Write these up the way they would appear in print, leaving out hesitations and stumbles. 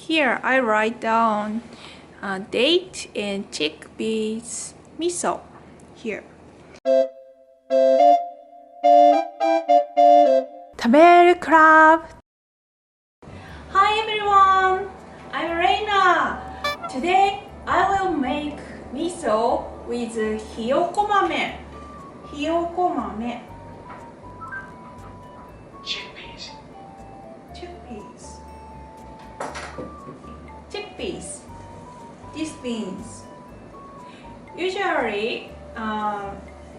Here I write down date and chickpeas miso here. taberu.club. Hi everyone, I'm Reina. Today I will make miso with hiyoko mame. Chickpeas. These beans. Usually,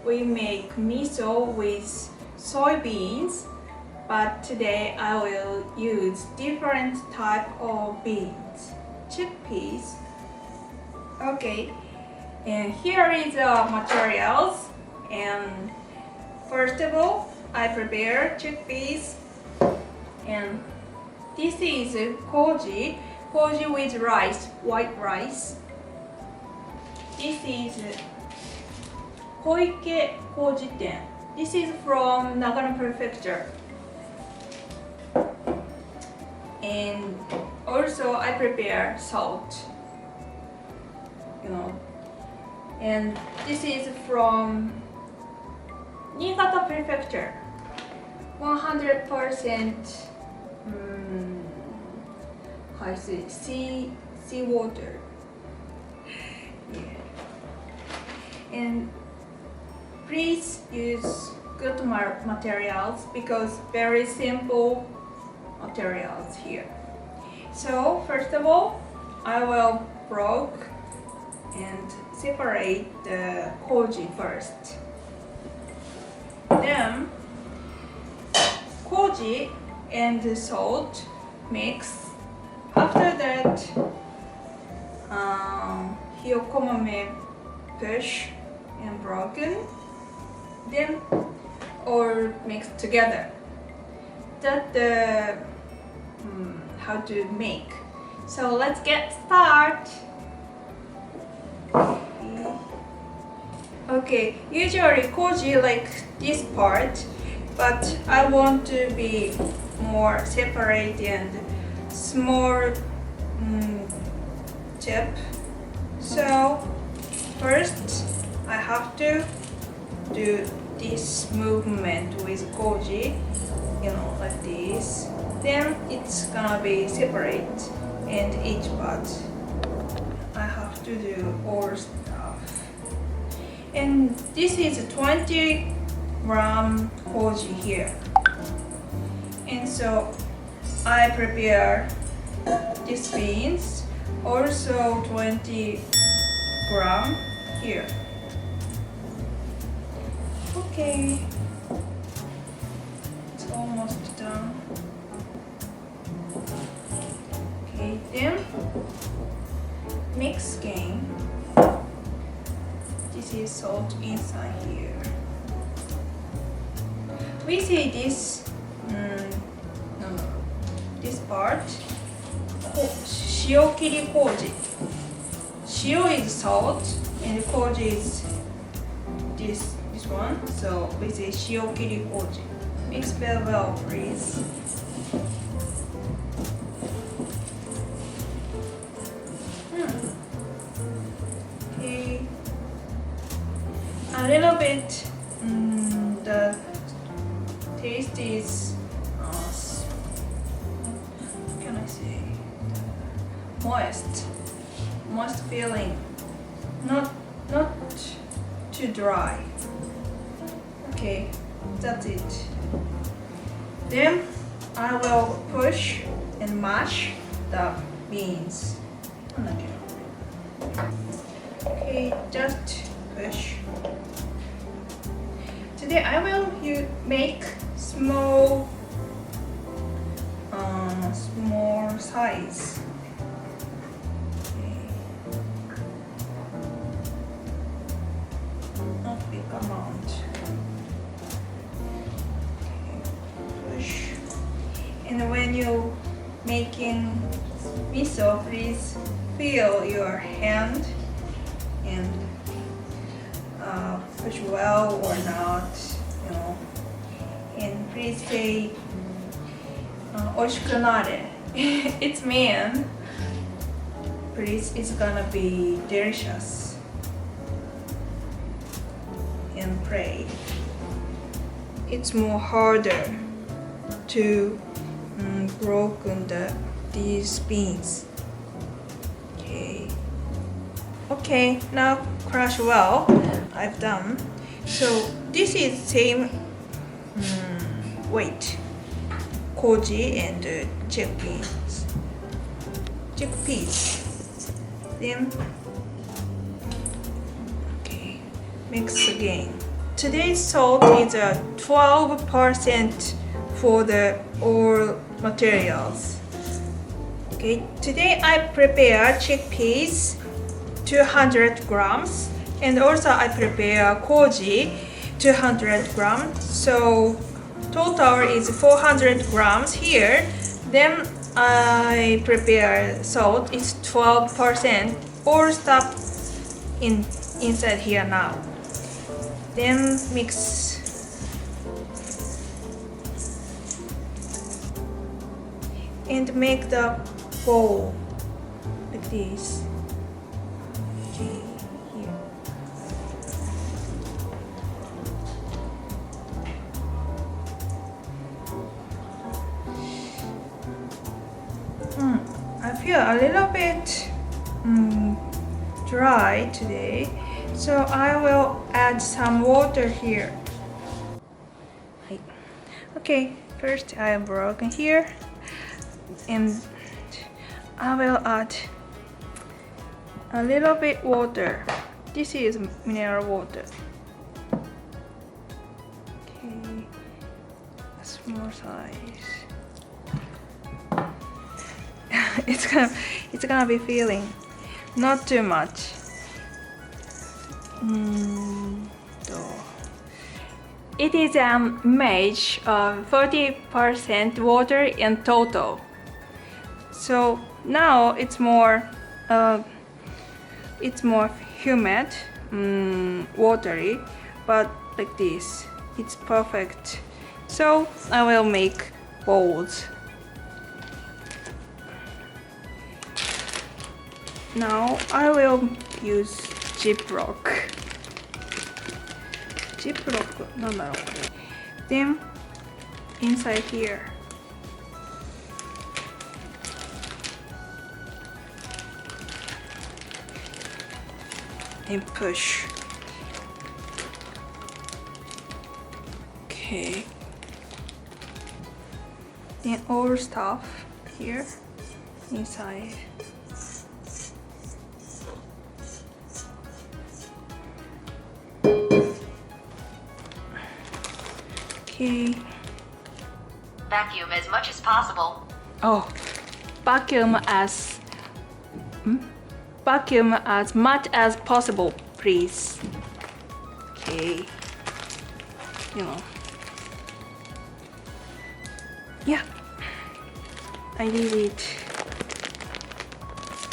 we make miso with soybeans, but today I will use different type of beans. Chickpeas. Okay, and here is the materials. And first of all, I prepare chickpeas, and this is Kouji with rice, white rice. This is Kouji. This is from Nagano Prefecture. And also I prepare salt, and this is from Niigata Prefecture. 100% sea water. Yeah. And please use good materials because very simple materials here. So first of all, I will broke and separate the Kouji first. Then Kouji and the salt mix. After that, hiyoko mame push and broken. Then all mixed together. That's the how to make. So let's get started. Okay, usually Kouji like this part, but I want to be more separate and small chip. So first I have to do this movement with Kouji, like this. Then it's gonna be separate, and each part I have to do all stuff. And this is 20-gram Kouji here. And so I prepare these beans, also 20-gram here. Okay, it's almost done. Okay, then mix again. This is salt inside here. We say this, this part, shiokiri Kouji. Shio is salt and Kouji is this one. So we say shiokiri Kouji. Mix very well, please. Okay. A little bit. The taste is moist feeling, not too dry. Okay, that's it. Then I will push and mash the beans. Okay, just push. Today I will make small size. Not big amount. Okay, push. And when you making miso, please feel your hand and push well or not, and please say 美味しくなれ It's mean please, it's gonna be delicious and pray. It's more harder to broken these beans. Okay, now crush well. I've done. So this is same weight. Kouji and chickpeas. Then mix again. Today's salt is 12% for the all materials. Today I prepare chickpeas 200 grams, and also I prepare kouji 200 grams. So total is 400 grams here. Then I prepare salt. It's 12%. All stuff inside here now. Then mix. And make the bowl like this. Here. I feel a little bit dry today, so I will add some water here. Okay, first I have broken here, and I will add a little bit water. This is mineral water. A small size. it's gonna be filling, not too much. It is an image of 40% water in total. So now it's more humid, watery, but like this, it's perfect. So I will make bowls. Now I will use Ziploc. Then inside here. And push. Okay. Then all stuff here inside. Okay. Vacuum as much as possible. Oh, vacuum as much as possible, please. Okay. Yeah, I did it.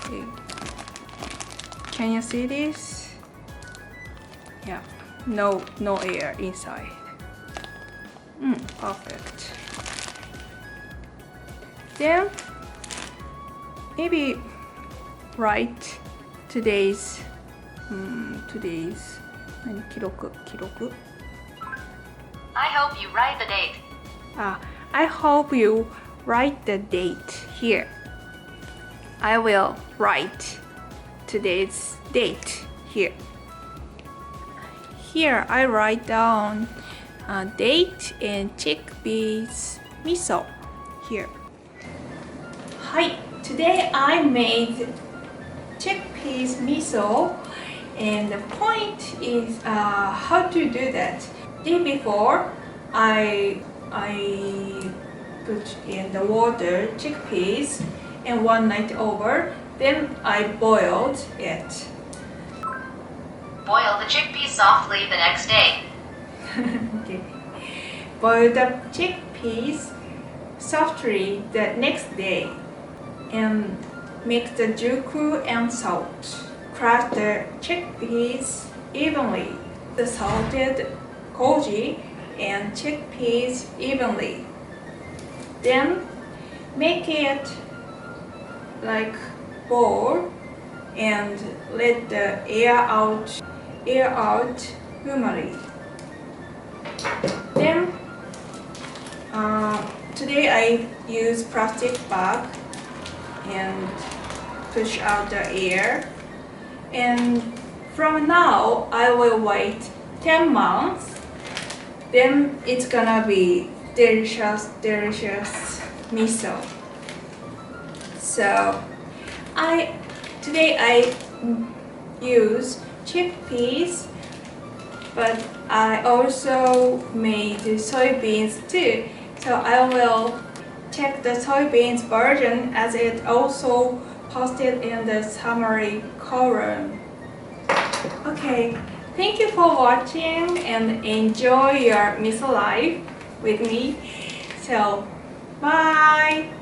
Okay. Can you see this? Yeah, no air inside. Perfect. Then maybe write today's 記録 I hope you write the date. I hope you write the date here. I will write today's date here. Here I write down date and chickpeas miso here. Hi, today I made chickpeas miso, and the point is how to do that. Day before I put in the water chickpeas, and one night over, then I boiled it. Boil the chickpeas softly the next day. Okay. Boil the chickpeas softly the next day, and mix the jiuqu and salt. Crush the chickpeas evenly. The salted kouji and chickpeas evenly. Then make it like bowl and let the air out normally. Then today I use plastic bag and push out the air. And from now I will wait 10 months. Then it's gonna be delicious miso. So today I use chickpeas, but I also made soybeans too. So I will check the soybeans version as it also posted in the summary column. Okay, thank you for watching and enjoy your miso life with me. So, bye!